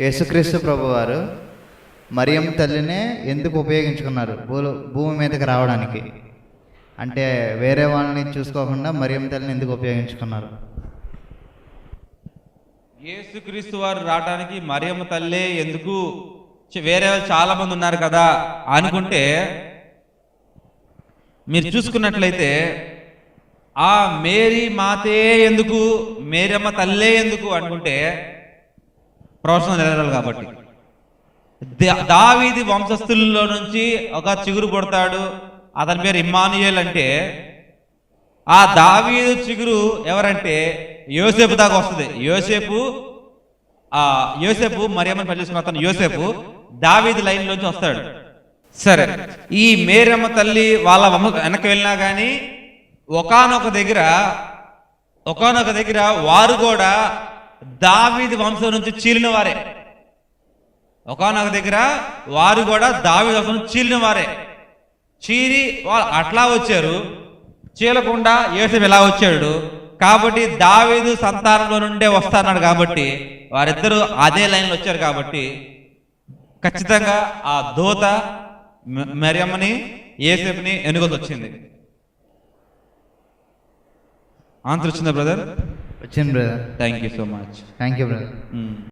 యేసుక్రీస్తు ప్రభువారు మరియమ్మ తల్లినే ఎందుకు ఉపయోగించుకున్నారు భూమి మీదకి రావడానికి? అంటే వేరే వాళ్ళని చూసుకోకుండా మరియమ్మ తల్లిని ఎందుకు ఉపయోగించుకున్నారు? యేసుక్రీస్తు వారు రావడానికి మరియమ్మ తల్లే ఎందుకు, వేరే వాళ్ళు చాలా మంది ఉన్నారు కదా అనుకుంటే, మీరు చూసుకున్నట్లయితే ఆ మేరీ మాతే ఎందుకు, మేరమ్మ తల్లే ఎందుకు అనుకుంటే ప్రవచనం నెరవేరాలి కాబట్టి. దావీదు వంశస్థుల్లో నుంచి ఒక చిగురు పుడతాడు, అతని పేరు ఇమ్మానుయేల్. అంటే ఆ దావీదు చిగురు ఎవరంటే యోసేపు దాకా వస్తుంది. యోసేపు మరియమ్మని పెళ్లి చేసుకున్న అతను యోసేపు దావీదు లైన్ నుంచి వస్తాడు. సరే, ఈ మేరమ్మ తల్లి వాళ్ళ వెనక్కి వెళ్ళినా కానీ ఒకానొక దగ్గర వారు కూడా దావీదు వంశం నుంచి చీలిన వారే. ఒకానొక దగ్గర వారు కూడా దావీదు వంశం నుంచి చీలిన వారే. చీరి వాళ్ళు అట్లా వచ్చారు, చీలకుండా యోసేపు ఎలా వచ్చాడు కాబట్టి దావీదు సంతానంలో నుండే వస్తాన్నాడు కాబట్టి వారిద్దరూ అదే లైన్లో వచ్చారు కాబట్టి ఖచ్చితంగా ఆ దూత మరియమ్మని యేసేపుని ఎన్నుకొని వచ్చింది. ఆన్సర్ వచ్చిందా బ్రదర్? వచ్చింది brother. Thank you so much. Thank you brother.